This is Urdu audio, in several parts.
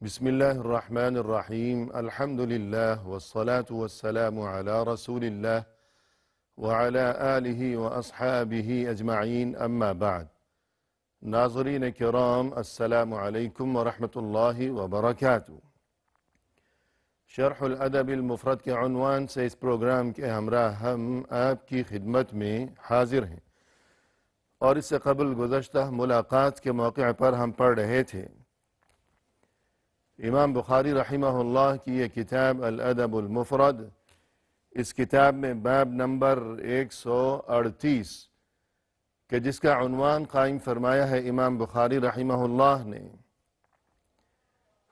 بسم الله الرحمن الرحيم الحمد لله والصلاة والسلام على رسول الله وعلى آله وأصحابه أجمعين أما بعد ناظرین کرام السلام علیکم ورحمۃ اللہ وبرکاتہ۔ شرح الادب المفرد کے عنوان سے اس پروگرام کے ہمراہ ہم آپ کی خدمت میں حاضر ہیں، اور اس سے قبل گزشتہ ملاقات کے موقع پر ہم پڑھ رہے تھے امام بخاری رحمہ اللہ کی یہ کتاب الادب المفرد۔ اس کتاب میں باب نمبر 138 کہ جس کا عنوان قائم فرمایا ہے امام بخاری رحمہ اللہ نے،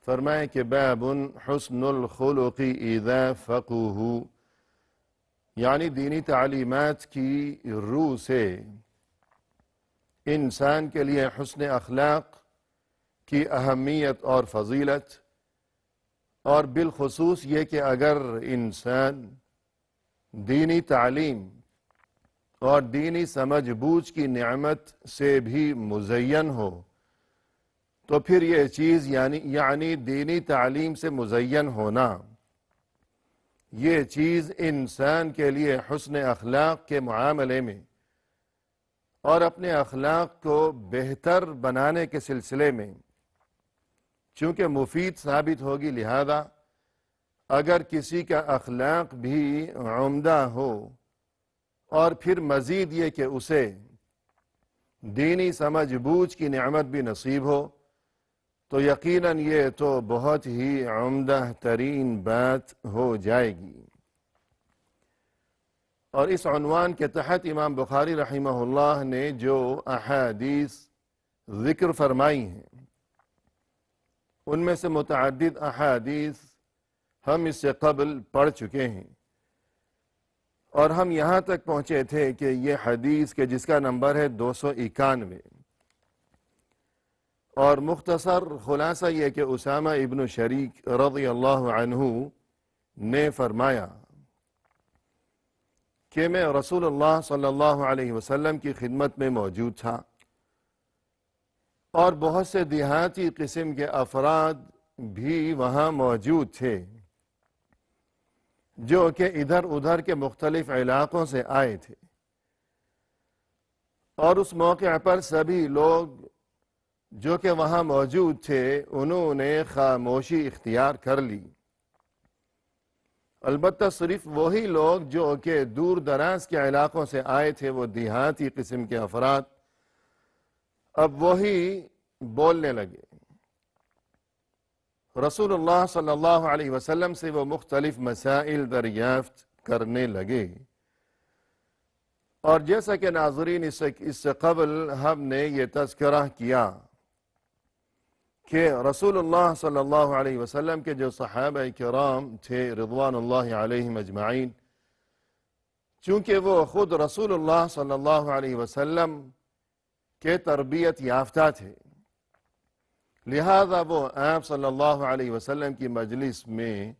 فرمایا کہ باب حسن الخلق اذا فقہو، یعنی دینی تعلیمات کی روح سے انسان کے لیے حسن اخلاق کی اہمیت اور فضیلت، اور بالخصوص یہ کہ اگر انسان دینی تعلیم اور دینی سمجھ بوجھ کی نعمت سے بھی مزین ہو تو پھر یہ چیز یعنی دینی تعلیم سے مزین ہونا، یہ چیز انسان کے لیے حسن اخلاق کے معاملے میں اور اپنے اخلاق کو بہتر بنانے کے سلسلے میں چونکہ مفید ثابت ہوگی، لہذا اگر کسی کا اخلاق بھی عمدہ ہو اور پھر مزید یہ کہ اسے دینی سمجھ بوجھ کی نعمت بھی نصیب ہو تو یقیناً یہ تو بہت ہی عمدہ ترین بات ہو جائے گی۔ اور اس عنوان کے تحت امام بخاری رحمہ اللہ نے جو احادیث ذکر فرمائی ہیں ان میں سے متعدد احادیث ہم اس سے قبل پڑھ چکے ہیں، اور ہم یہاں تک پہنچے تھے کہ یہ حدیث کے جس کا نمبر ہے 291، اور مختصر خلاصہ یہ کہ اسامہ ابن شریک رضی اللہ عنہ نے فرمایا کہ میں رسول اللہ صلی اللہ علیہ وسلم کی خدمت میں موجود تھا، اور بہت سے دیہاتی قسم کے افراد بھی وہاں موجود تھے جو کہ ادھر ادھر کے مختلف علاقوں سے آئے تھے، اور اس موقع پر سبھی لوگ جو کہ وہاں موجود تھے انہوں نے خاموشی اختیار کر لی، البتہ صرف وہی لوگ جو کہ دور دراز کے علاقوں سے آئے تھے، وہ دیہاتی قسم کے افراد، اب وہی بولنے لگے۔ رسول اللہ صلی اللہ علیہ وسلم سے وہ مختلف مسائل دریافت کرنے لگے، اور جیسا کہ ناظرین اس سے قبل ہم نے یہ تذکرہ کیا کہ رسول اللہ صلی اللہ علیہ وسلم کے جو صحابہ کرام تھے رضوان اللہ علیہم اجمعین، چونکہ وہ خود رسول اللہ صلی اللہ علیہ وسلم کے تربیت یافتہ تھے، لہذا وہ آپ صلی اللہ علیہ وسلم کی مجلس میں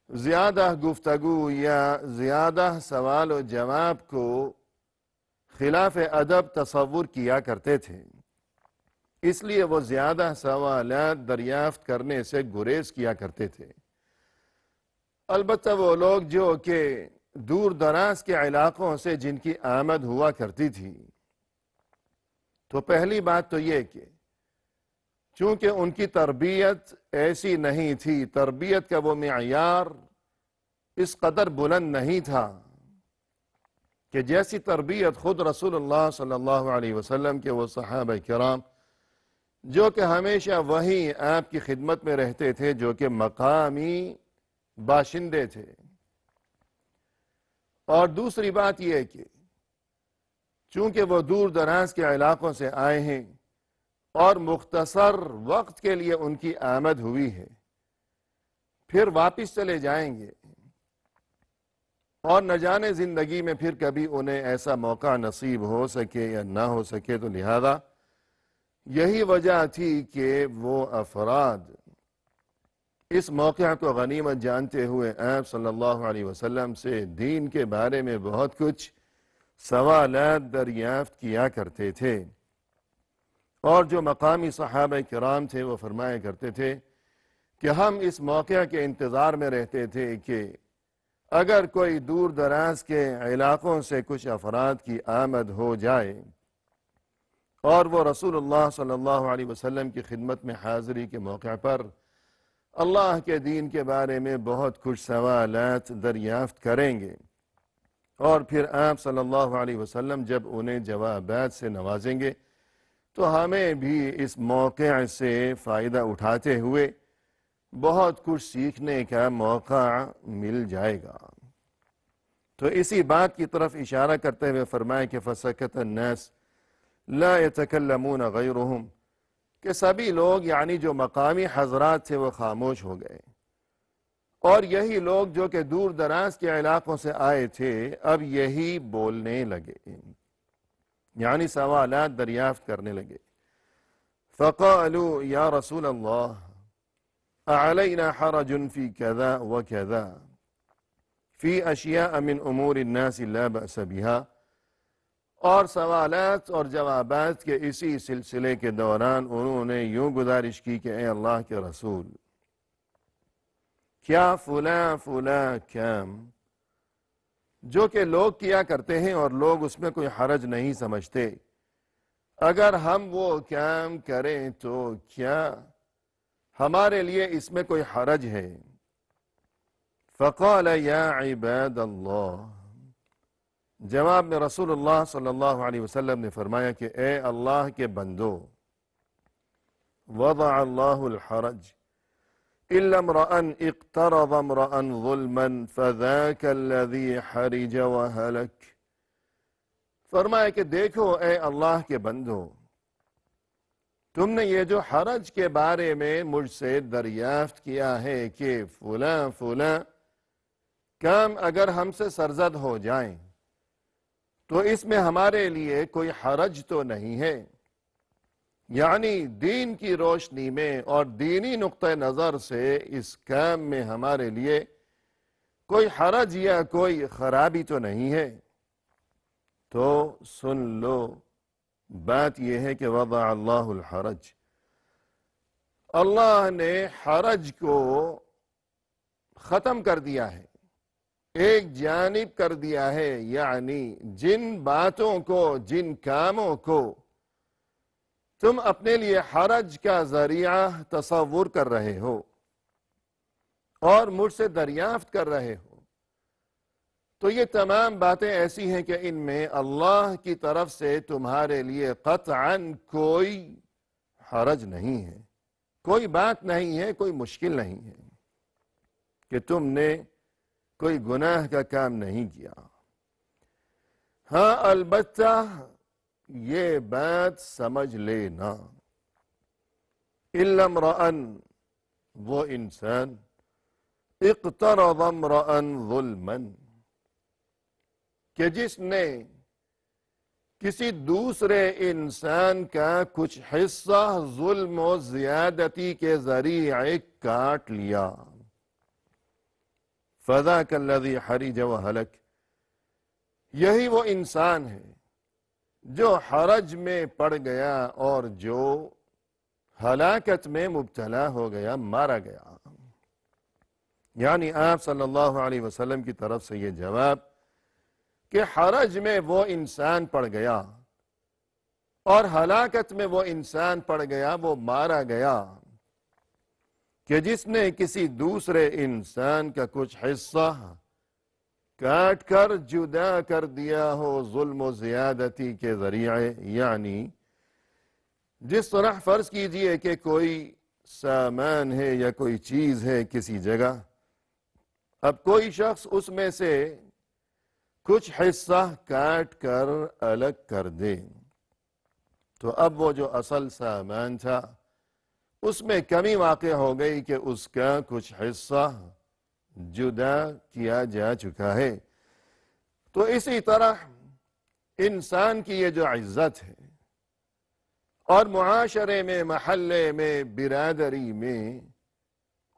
زیادہ گفتگو یا زیادہ سوال و جواب کو خلاف ادب تصور کیا کرتے تھے، اس لیے وہ زیادہ سوالات دریافت کرنے سے گریز کیا کرتے تھے۔ البتہ وہ لوگ جو کہ دور دراز کے علاقوں سے جن کی آمد ہوا کرتی تھی، تو پہلی بات تو یہ کہ چونکہ ان کی تربیت ایسی نہیں تھی، تربیت کا وہ معیار اس قدر بلند نہیں تھا کہ جیسی تربیت خود رسول اللہ صلی اللہ علیہ وسلم کے وہ صحابہ کرام جو کہ ہمیشہ وہی آپ کی خدمت میں رہتے تھے، جو کہ مقامی باشندے تھے۔ اور دوسری بات یہ کہ چونکہ وہ دور دراز کے علاقوں سے آئے ہیں اور مختصر وقت کے لیے ان کی آمد ہوئی ہے، پھر واپس چلے جائیں گے، اور نہ جانے زندگی میں پھر کبھی انہیں ایسا موقع نصیب ہو سکے یا نہ ہو سکے، تو لہذا یہی وجہ تھی کہ وہ افراد اس موقع کو غنیمت جانتے ہوئے آپ صلی اللہ علیہ وسلم سے دین کے بارے میں بہت کچھ سوالات دریافت کیا کرتے تھے، اور جو مقامی صحابہ کرام تھے وہ فرمایا کرتے تھے کہ ہم اس موقع کے انتظار میں رہتے تھے کہ اگر کوئی دور دراز کے علاقوں سے کچھ افراد کی آمد ہو جائے اور وہ رسول اللہ صلی اللہ علیہ وسلم کی خدمت میں حاضری کے موقع پر اللہ کے دین کے بارے میں بہت کچھ سوالات دریافت کریں گے، اور پھر آپ صلی اللہ علیہ وسلم جب انہیں جوابات سے نوازیں گے تو ہمیں بھی اس موقع سے فائدہ اٹھاتے ہوئے بہت کچھ سیکھنے کا موقع مل جائے گا۔ تو اسی بات کی طرف اشارہ کرتے ہوئے فرمائے کہ فَسَكَتَ النَّاسِ لَا يَتَكَلَّمُونَ غَيْرُهُمْ، کہ سبھی لوگ یعنی جو مقامی حضرات تھے وہ خاموش ہو گئے، اور یہی لوگ جو کہ دور دراز کے علاقوں سے آئے تھے اب یہی بولنے لگے، یعنی سوالات دریافت کرنے لگے۔ فَقَالُوا يَا رَسُولَ اللَّهِ أَعَلَيْنَا حَرَجٌ فِي كَذَا وَكَذَا فِي أَشْيَاءَ مِنْ أُمُورِ النَّاسِ لَا بَأْسَ بِهَا، اور سوالات اور جوابات کے اسی سلسلے کے دوران انہوں نے یوں گزارش کی کہ اے اللہ کے رسول، کیا فلاں فلاں کام جو کہ لوگ کیا کرتے ہیں اور لوگ اس میں کوئی حرج نہیں سمجھتے، اگر ہم وہ کام کریں تو کیا ہمارے لیے اس میں کوئی حرج ہے؟ فقال یا عباد اللہ، جواب میں رسول اللہ صلی اللہ علیہ وسلم نے فرمایا کہ اے اللہ کے بندو، وضع اللہ الحرج إلا امرأ اقترض امرأ ظلما فذاك الذي حرج وهلك، فرمایا کہ دیکھو اے اللہ کے بندو، تم نے یہ جو حرج کے بارے میں مجھ سے دریافت کیا ہے کہ فلاں فلاں کام اگر ہم سے سرزد ہو جائیں تو اس میں ہمارے لیے کوئی حرج تو نہیں ہے، یعنی دین کی روشنی میں اور دینی نقطہ نظر سے اس کام میں ہمارے لیے کوئی حرج یا کوئی خرابی تو نہیں ہے۔ تو سن لو، بات یہ ہے کہ وضع اللہ الحرج، اللہ نے حرج کو ختم کر دیا ہے، ایک جانب کر دیا ہے، یعنی جن باتوں کو، جن کاموں کو تم اپنے لیے حرج کا ذریعہ تصور کر رہے ہو اور مجھ سے دریافت کر رہے ہو، تو یہ تمام باتیں ایسی ہیں کہ ان میں اللہ کی طرف سے تمہارے لیے قطعاً کوئی حرج نہیں ہے، کوئی بات نہیں ہے، کوئی مشکل نہیں ہے کہ تم نے کوئی گناہ کا کام نہیں کیا۔ ہاں البتہ یہ بات سمجھ لینا، الا امرأ، وہ انسان اقترض امرأ ظلما، کہ جس نے کسی دوسرے انسان کا کچھ حصہ ظلم و زیادتی کے ذریعے کاٹ لیا، فذاک الذی حرج وہلک، یہی وہ انسان ہے جو حرج میں پڑ گیا اور جو ہلاکت میں مبتلا ہو گیا، مارا گیا۔ یعنی آپ صلی اللہ علیہ وسلم کی طرف سے یہ جواب کہ حرج میں وہ انسان پڑ گیا اور ہلاکت میں وہ انسان پڑ گیا، وہ مارا گیا، کہ جس نے کسی دوسرے انسان کا کچھ حصہ کاٹ کر جدا کر دیا ہو ظلم و زیادتی کے ذریعے، یعنی جس طرح فرض کیجئے کہ کوئی سامان ہے یا کوئی چیز ہے کسی جگہ، اب کوئی شخص اس میں سے کچھ حصہ کاٹ کر الگ کر دے، تو اب وہ جو اصل سامان تھا اس میں کمی واقع ہو گئی کہ اس کا کچھ حصہ جدا کیا جا چکا ہے۔ تو اسی طرح انسان کی یہ جو عزت ہے اور معاشرے میں، محلے میں، برادری میں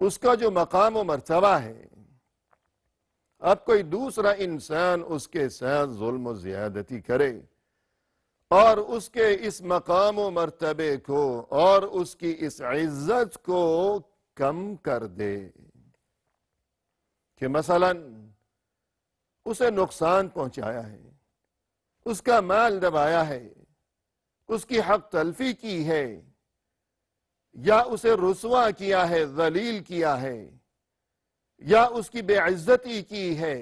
اس کا جو مقام و مرتبہ ہے، اب کوئی دوسرا انسان اس کے ساتھ ظلم و زیادتی کرے اور اس کے اس مقام و مرتبے کو اور اس کی اس عزت کو کم کر دے کہ مثلا اسے نقصان پہنچایا ہے، اس کا مال دبایا ہے، اس کی حق تلفی کی ہے، یا اسے رسوا کیا ہے، ذلیل کیا ہے، یا اس کی بے عزتی کی ہے،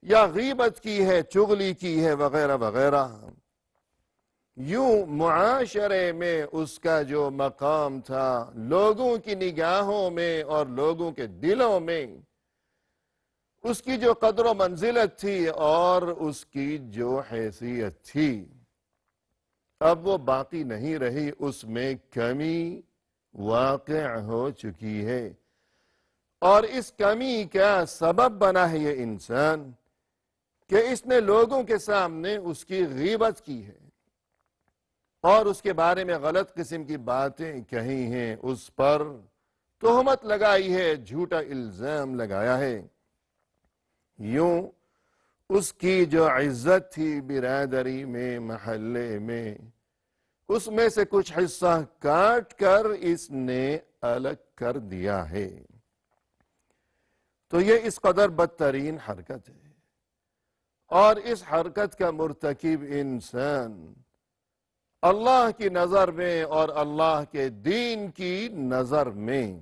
یا غیبت کی ہے، چغلی کی ہے، وغیرہ وغیرہ، یوں معاشرے میں اس کا جو مقام تھا، لوگوں کی نگاہوں میں اور لوگوں کے دلوں میں اس کی جو قدر و منزلت تھی اور اس کی جو حیثیت تھی، اب وہ باقی نہیں رہی، اس میں کمی واقع ہو چکی ہے، اور اس کمی کا سبب بنا ہے یہ انسان کہ اس نے لوگوں کے سامنے اس کی غیبت کی ہے اور اس کے بارے میں غلط قسم کی باتیں کہی ہیں، اس پر تہمت لگائی ہے، جھوٹا الزام لگایا ہے۔ یوں اس کی جو عزت تھی برادری میں، محلے میں، اس میں سے کچھ حصہ کاٹ کر اس نے الگ کر دیا ہے۔ تو یہ اس قدر بدترین حرکت ہے، اور اس حرکت کا مرتکب انسان اللہ کی نظر میں اور اللہ کے دین کی نظر میں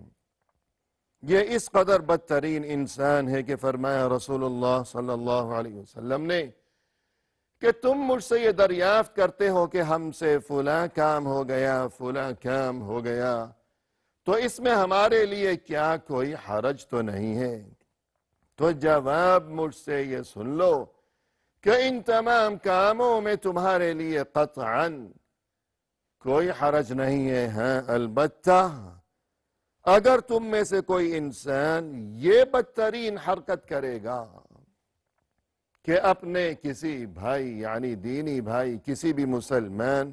یہ اس قدر بدترین انسان ہے کہ فرمایا رسول اللہ صلی اللہ علیہ وسلم نے کہ تم مجھ سے یہ دریافت کرتے ہو کہ ہم سے فلاں کام ہو گیا، فلاں کام ہو گیا، تو اس میں ہمارے لیے کیا کوئی حرج تو نہیں ہے؟ تو جواب مجھ سے یہ سن لو کہ ان تمام کاموں میں تمہارے لیے قطعاً کوئی حرج نہیں ہے۔ ہاں البتہ اگر تم میں سے کوئی انسان یہ بدترین حرکت کرے گا کہ اپنے کسی بھائی، یعنی دینی بھائی، کسی بھی مسلمان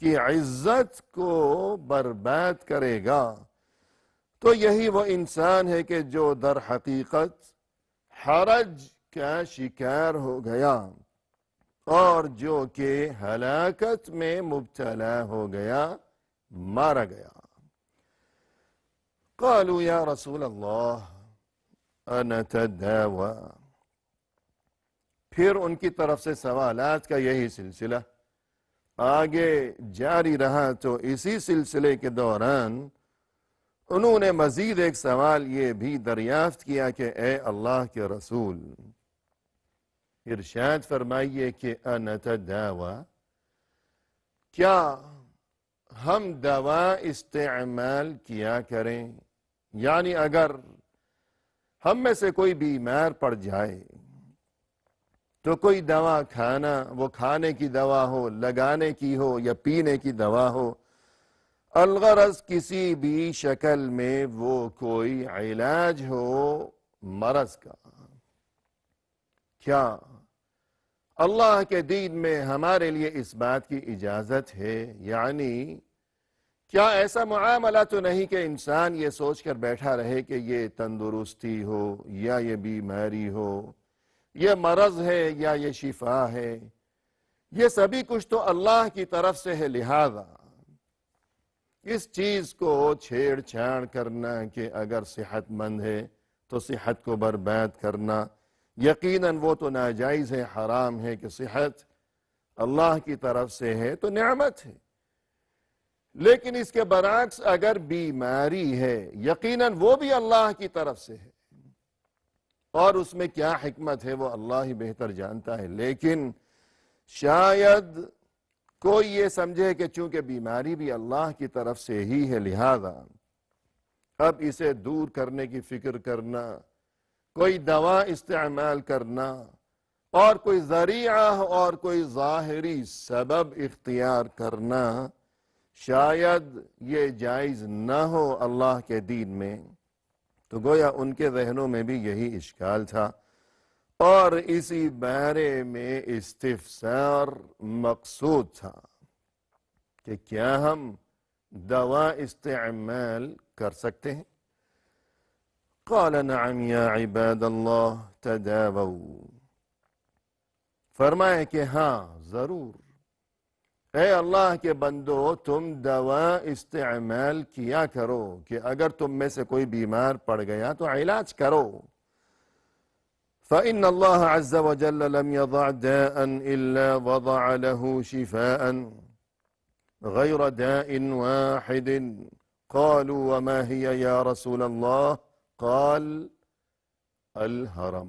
کی عزت کو برباد کرے گا، تو یہی وہ انسان ہے کہ جو در حقیقت حرج کا شکار ہو گیا اور جو کہ ہلاکت میں مبتلا ہو گیا، مارا گیا۔ قالوا یا رسول اللہ انتداوی، پھر ان کی طرف سے سوالات کا یہی سلسلہ آگے جاری رہا، تو اسی سلسلے کے دوران انہوں نے مزید ایک سوال یہ بھی دریافت کیا کہ اے اللہ کے رسول، ارشاد فرمائیے کہ انتداوی، کیا ہم دوا استعمال کیا کریں؟ یعنی اگر ہم میں سے کوئی بیمار پڑ جائے تو کوئی دوا کھانا، وہ کھانے کی دوا ہو، لگانے کی ہو، یا پینے کی دوا ہو، الغرض کسی بھی شکل میں وہ کوئی علاج ہو مرض کا، کیا اللہ کے دین میں ہمارے لیے اس بات کی اجازت ہے؟ یعنی کیا ایسا معاملہ تو نہیں کہ انسان یہ سوچ کر بیٹھا رہے کہ یہ تندرستی ہو یا یہ بیماری ہو، یہ مرض ہے یا یہ شفا ہے، یہ سبھی کچھ تو اللہ کی طرف سے ہے، لہذا اس چیز کو چھیڑ چھاڑ کرنا کہ اگر صحت مند ہے تو صحت کو برباد کرنا، یقیناً وہ تو ناجائز ہے، حرام ہے کہ صحت اللہ کی طرف سے ہے تو نعمت ہے، لیکن اس کے برعکس اگر بیماری ہے یقیناً وہ بھی اللہ کی طرف سے ہے، اور اس میں کیا حکمت ہے وہ اللہ ہی بہتر جانتا ہے۔ لیکن شاید کوئی یہ سمجھے کہ چونکہ بیماری بھی اللہ کی طرف سے ہی ہے، لہذا اب اسے دور کرنے کی فکر کرنا، کوئی دوا استعمال کرنا، اور کوئی ذریعہ اور کوئی ظاہری سبب اختیار کرنا شاید یہ جائز نہ ہو اللہ کے دین میں، تو گویا ان کے ذہنوں میں بھی یہی اشکال تھا، اور اسی بارے میں استفسار مقصود تھا کہ کیا ہم دوا استعمال کر سکتے ہیں؟ قال نعم یا عباد اللہ تداووا، فرمائے کہ ہاں ضرور اے اللہ کے بندو تم دوا استعمال کیا کرو کہ اگر تم میں سے کوئی بیمار پڑ گیا تو علاج کرو. فإن الله عز وجل لم يضع داء إلا وضع له شفاء غير داء واحد. قالوا وما هي يا رسول الله؟ قال الحرم.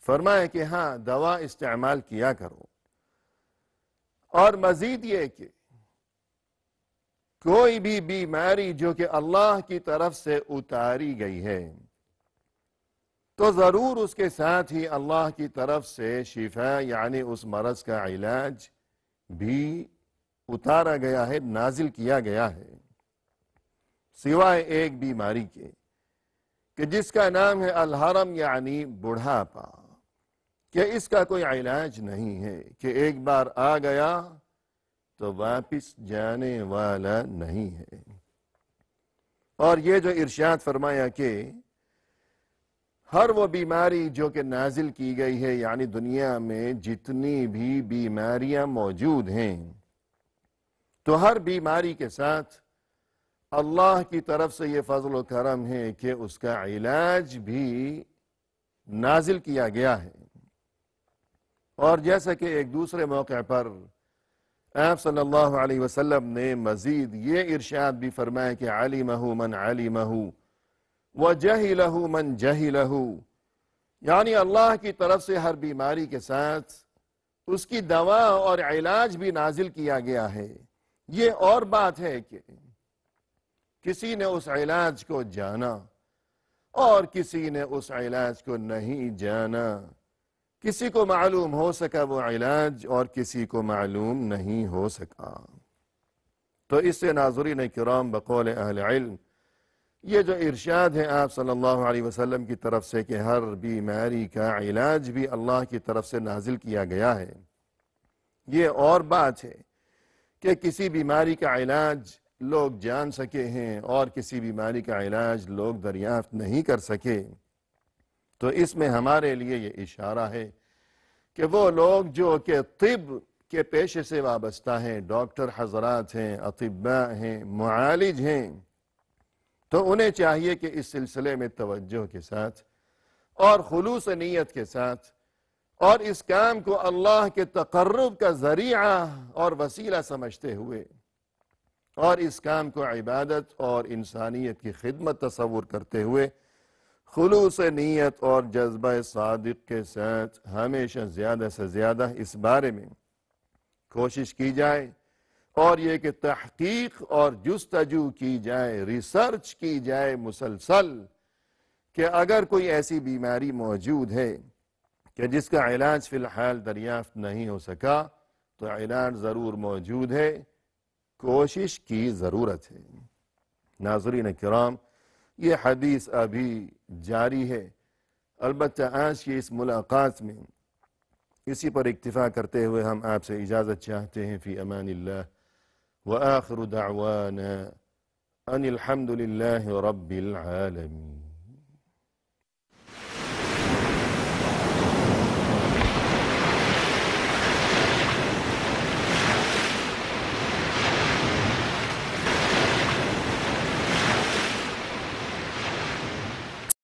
فرمایا کہ ہاں دوا استعمال کیا کرو، اور مزید یہ کہ کوئی بھی بیماری جو کہ اللہ کی طرف سے اتاری گئی ہے تو ضرور اس کے ساتھ ہی اللہ کی طرف سے شفا یعنی اس مرض کا علاج بھی اتارا گیا ہے، نازل کیا گیا ہے، سوائے ایک بیماری کے کہ جس کا نام ہے الحرم یعنی بڑھاپا، کہ اس کا کوئی علاج نہیں ہے، کہ ایک بار آ گیا تو واپس جانے والا نہیں ہے. اور یہ جو ارشاد فرمایا کہ ہر وہ بیماری جو کہ نازل کی گئی ہے یعنی دنیا میں جتنی بھی بیماریاں موجود ہیں تو ہر بیماری کے ساتھ اللہ کی طرف سے یہ فضل و کرم ہے کہ اس کا علاج بھی نازل کیا گیا ہے. اور جیسا کہ ایک دوسرے موقع پر آپ صلی اللہ علیہ وسلم نے مزید یہ ارشاد بھی فرمایا کہ علمہ من علمہ وجہلہ من جہلہ، یعنی اللہ کی طرف سے ہر بیماری کے ساتھ اس کی دوا اور علاج بھی نازل کیا گیا ہے. یہ اور بات ہے کہ کسی نے اس علاج کو جانا اور کسی نے اس علاج کو نہیں جانا، کسی کو معلوم ہو سکا وہ علاج اور کسی کو معلوم نہیں ہو سکا. تو اس سے ناظرین کرام بقول اہل علم یہ جو ارشاد ہے آپ صلی اللہ علیہ وسلم کی طرف سے کہ ہر بیماری کا علاج بھی اللہ کی طرف سے نازل کیا گیا ہے، یہ اور بات ہے کہ کسی بیماری کا علاج لوگ جان سکے ہیں اور کسی بیماری کا علاج لوگ دریافت نہیں کر سکے. تو اس میں ہمارے لیے یہ اشارہ ہے کہ وہ لوگ جو کہ طب کے پیشے سے وابستہ ہیں، ڈاکٹر حضرات ہیں، اطباء ہیں، معالج ہیں، تو انہیں چاہیے کہ اس سلسلے میں توجہ کے ساتھ اور خلوص نیت کے ساتھ اور اس کام کو اللہ کے تقرب کا ذریعہ اور وسیلہ سمجھتے ہوئے اور اس کام کو عبادت اور انسانیت کی خدمت تصور کرتے ہوئے خلوص نیت اور جذبہ صادق کے ساتھ ہمیشہ زیادہ سے زیادہ اس بارے میں کوشش کی جائے اور یہ کہ تحقیق اور جستجو کی جائے، ریسرچ کی جائے مسلسل کہ اگر کوئی ایسی بیماری موجود ہے کہ جس کا علاج فی الحال دریافت نہیں ہو سکا تو علاج ضرور موجود ہے، کوشش کی ضرورت ہے. ناظرین کرام یہ حدیث ابھی جاری ہے، البتہ آج کی اس ملاقات میں اسی پر اکتفا کرتے ہوئے ہم آپ سے اجازت چاہتے ہیں. فی امان اللہ وآخر دعوانا ان الحمد للہ رب العالمین.